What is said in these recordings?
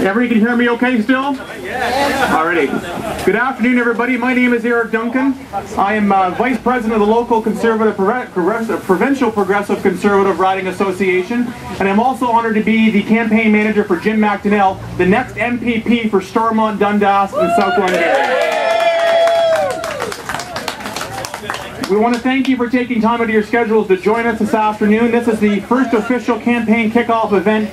Everybody can hear me okay still? Yes. Alrighty. Good afternoon, everybody. My name is Duncan. I am Vice President of the local conservative, Provincial Progressive Conservative Riding Association, and I'm also honored to be the campaign manager for Jim McDonnell, the next MPP for Stormont, Dundas, and South Glengarry. We want to thank you for taking time out of your schedules to join us this afternoon. This is the first official campaign kickoff event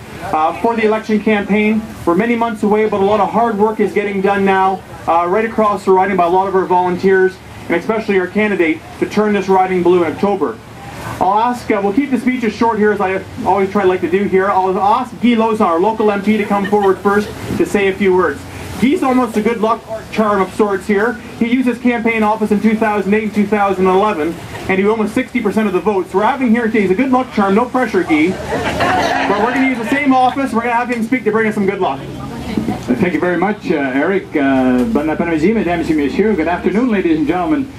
for the election campaign. We're many months away, but a lot of hard work is getting done now, right across the riding by a lot of our volunteers, and especially our candidate, to turn this riding blue in October. I'll ask, we'll keep the speeches short here, as I always like to do here. I'll ask Guy Lauzon, our local MP, to come forward first to say a few words. Guy's almost a good luck charm of sorts here. He used his campaign office in 2008 and 2011, and he won almost 60% of the votes. So we're having here today, he's a good luck charm, no pressure, Guy. But we're going to use the same office, we're going to have him speak to bring us some good luck. Thank you very much, Eric. Bon après-midi, mesdames et messieurs. Good afternoon, ladies and gentlemen.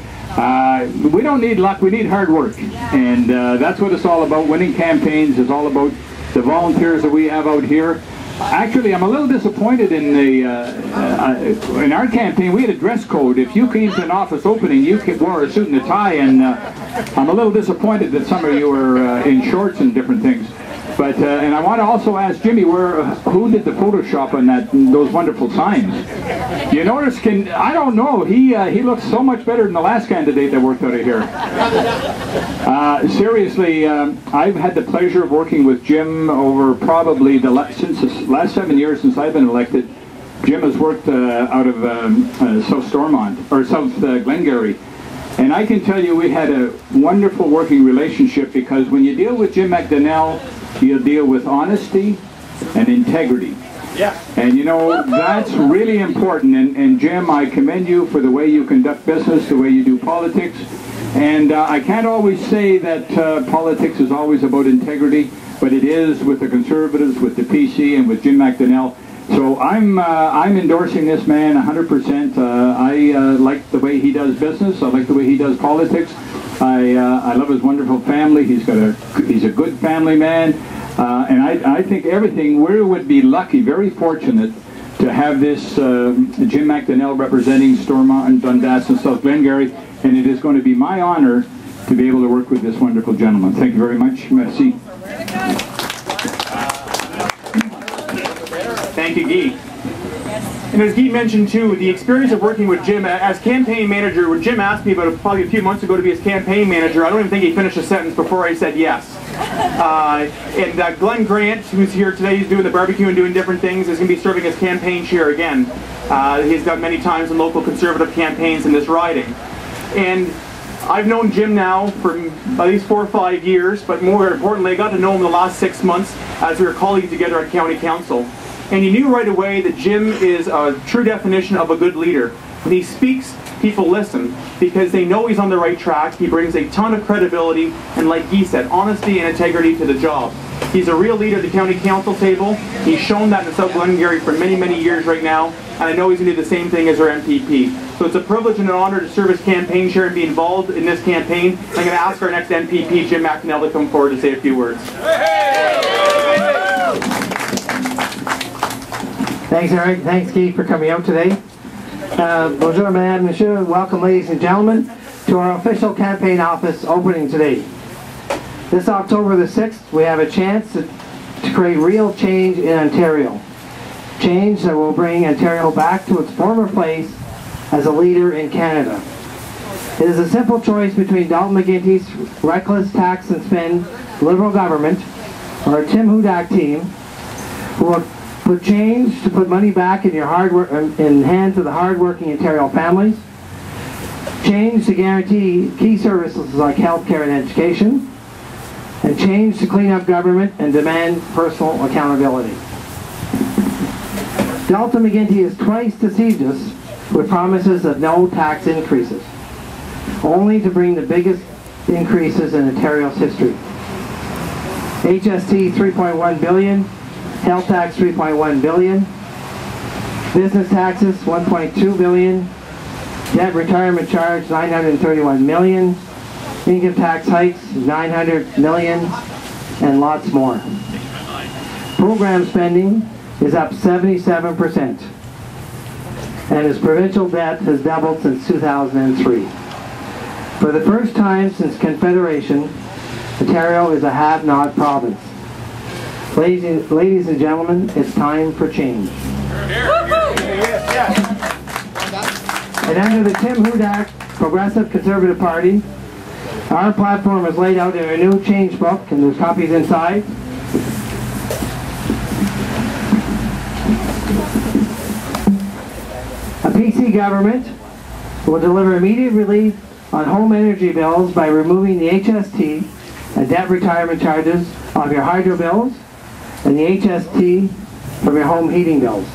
We don't need luck, we need hard work. And that's what it's all about. Winning campaigns is all about the volunteers that we have out here. Actually, I'm a little disappointed in in our campaign. We had a dress code. If you came to an office opening, you wore a suit and a tie, and I'm a little disappointed that some of you were in shorts and different things. But and I want to also ask Jimmy, who did the Photoshop on those wonderful signs? You notice? I don't know. He looks so much better than the last candidate that worked out of here. Seriously, I've had the pleasure of working with Jim over probably since the last 7 years since I've been elected. Jim has worked out of South Stormont or South Glengarry. And I can tell you we had a wonderful working relationship, because when you deal with Jim McDonnell, you deal with honesty and integrity. Yeah. And you know, that's really important. And Jim, I commend you for the way you conduct business, the way you do politics. And I can't always say that politics is always about integrity, but it is with the Conservatives, with the PC, and with Jim McDonnell. So I'm endorsing this man 100%. I like the way he does business. I like the way he does politics. I love his wonderful family. He's a good family man, and I think everything. We would be lucky, very fortunate, to have this Jim McDonnell representing Stormont and Dundas and South Glengarry, and it is going to be my honor to be able to work with this wonderful gentleman. Thank you very much. Merci. Thank you, Guy. And as Guy mentioned too, the experience of working with Jim as campaign manager, when Jim asked me about probably a few months ago to be his campaign manager, I don't even think he finished a sentence before I said yes. And Glenn Grant, who's here today, he's doing the barbecue and doing different things, is going to be serving as campaign chair again. He's done many times in local conservative campaigns in this riding. And I've known Jim now for at least 4 or 5 years, but more importantly, I got to know him the last 6 months as we were colleagues together at County Council. And you knew right away that Jim is a true definition of a good leader. When he speaks, people listen because they know he's on the right track. He brings a ton of credibility and, like Guy said, honesty and integrity to the job. He's a real leader at the County Council table. He's shown that in South Glengarry for many, many years right now, and I know he's going to do the same thing as our MPP. So it's a privilege and an honor to serve as campaign chair and be involved in this campaign. I'm going to ask our next MPP, Jim McDonnell, to come forward to say a few words. Thanks, Eric. Thanks, Keith, for coming out today. Bonjour, Madame, Monsieur. Welcome, ladies and gentlemen, to our official campaign office opening today. This October the 6th, we have a chance to create real change in Ontario. Change that will bring Ontario back to its former place as a leader in Canada. It is a simple choice between Dalton McGuinty's reckless tax and spend Liberal government or a Tim Hudak team who will put change to put money back in in hands of the hard-working Ontario families. Change to guarantee key services like healthcare and education. And change to clean up government and demand personal accountability. Dalton McGuinty has twice deceived us with promises of no tax increases, only to bring the biggest increases in Ontario's history. HST $3.1 billion, health tax $3.1 billion, business taxes $1.2 billion, debt retirement charge $931 million, income tax hikes $900 million, and lots more. Program spending is up 77%, and his provincial debt has doubled since 2003. For the first time since Confederation, Ontario is a have-not province. Ladies and gentlemen, it's time for change. And under the Tim Hudak Progressive Conservative Party, our platform is laid out in a new change book, and there's copies inside. A PC government will deliver immediate relief on home energy bills by removing the HST and debt retirement charges of your hydro bills and the HST from your home heating bills.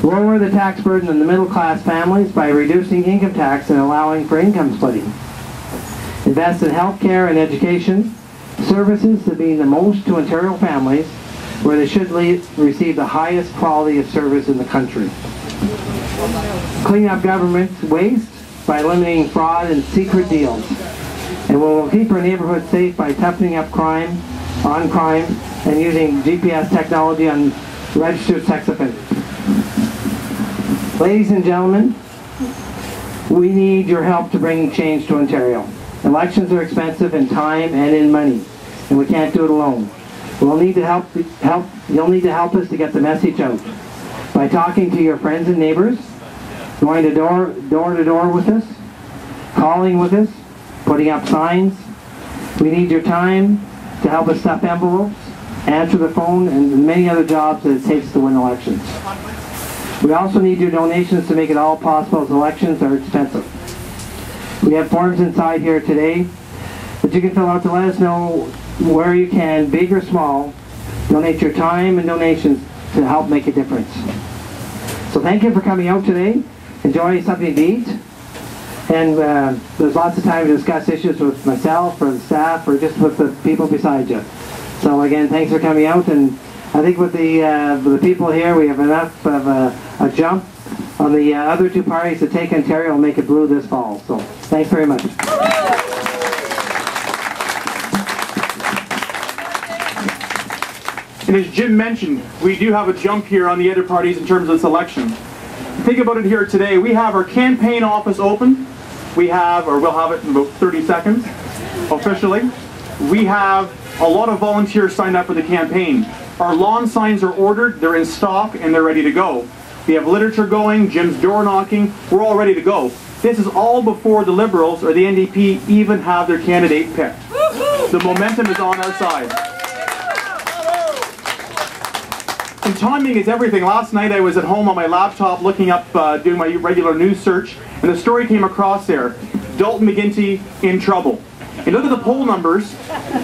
Lower the tax burden on the middle-class families by reducing income tax and allowing for income splitting. Invest in health care and education, services that mean the most to Ontario families, where they should receive the highest quality of service in the country. Clean up government waste by eliminating fraud and secret deals. And we'll keep our neighborhood safe by toughening up crime and using GPS technology on registered sex offenders. Ladies and gentlemen, we need your help to bring change to Ontario. Elections are expensive in time and in money, and we can't do it alone. You'll need to help us to get the message out by talking to your friends and neighbors, going to door to door with us, calling with us, putting up signs. We need your time to help us stuff envelopes, answer the phone, and many other jobs that it takes to win elections. We also need your donations to make it all possible, as elections are expensive. We have forms inside here today that you can fill out to let us know where you can, big or small, donate your time and donations to help make a difference. So thank you for coming out today. Enjoy something to eat. And there's lots of time to discuss issues with myself or the staff or just with the people beside you. So again, thanks for coming out. And I think with the people here, we have enough of a jump on the other two parties to take Ontario and make it blue this fall. So thanks very much. And as Jim mentioned, we do have a jump here on the other parties in terms of this election. Think about it here today. We have our campaign office open. We have, or we'll have it in about 30 seconds, officially. We have a lot of volunteers signed up for the campaign. Our lawn signs are ordered, they're in stock, and they're ready to go. We have literature going, Jim's door knocking, we're all ready to go. This is all before the Liberals or the NDP even have their candidate picked. The momentum is on our side. And timing is everything. Last night I was at home on my laptop looking up, doing my regular news search, and the story came across there. Dalton McGuinty in trouble. And look at the poll numbers.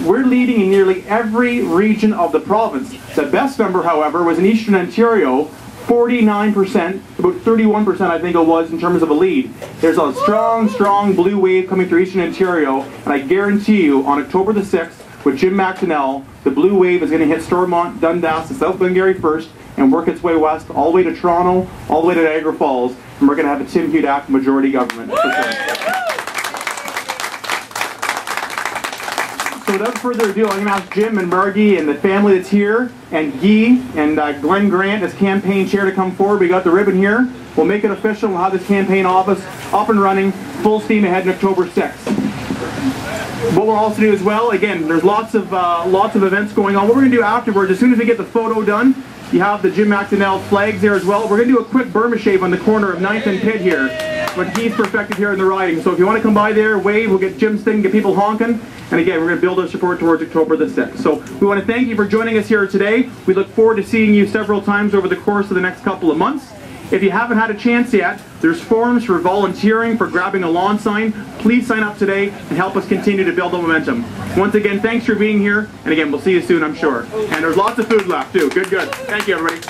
We're leading in nearly every region of the province. The best number, however, was in Eastern Ontario, 49%, about 31% I think it was in terms of a lead. There's a strong, strong blue wave coming through Eastern Ontario, and I guarantee you on October the 6th, with Jim McDonnell, the blue wave is going to hit Stormont, Dundas, and South Glengarry first, and work its way west, all the way to Toronto, all the way to Niagara Falls, and we're going to have a Tim Hudak majority government. So without further ado, I'm going to ask Jim and Margie and the family that's here, and Guy and Glenn Grant as campaign chair to come forward. We got the ribbon here. We'll make it official. We'll have this campaign office up and running, full steam ahead on October 6th. What we'll also do as well, again, there's lots of events going on. What we're going to do afterwards, as soon as we get the photo done, you have the Jim McDonnell flags there as well. We're going to do a quick Burma shave on the corner of 9th and Pitt here, what he's perfected here in the riding. So if you want to come by there, wave, we'll get Jim's thing, get people honking. And again, we're going to build our support towards October the 6th. So we want to thank you for joining us here today. We look forward to seeing you several times over the course of the next couple of months. If you haven't had a chance yet, there's forms for volunteering, for grabbing a lawn sign. Please sign up today and help us continue to build the momentum. Once again, thanks for being here. And again, we'll see you soon, I'm sure. And there's lots of food left, too. Good, good. Thank you, everybody.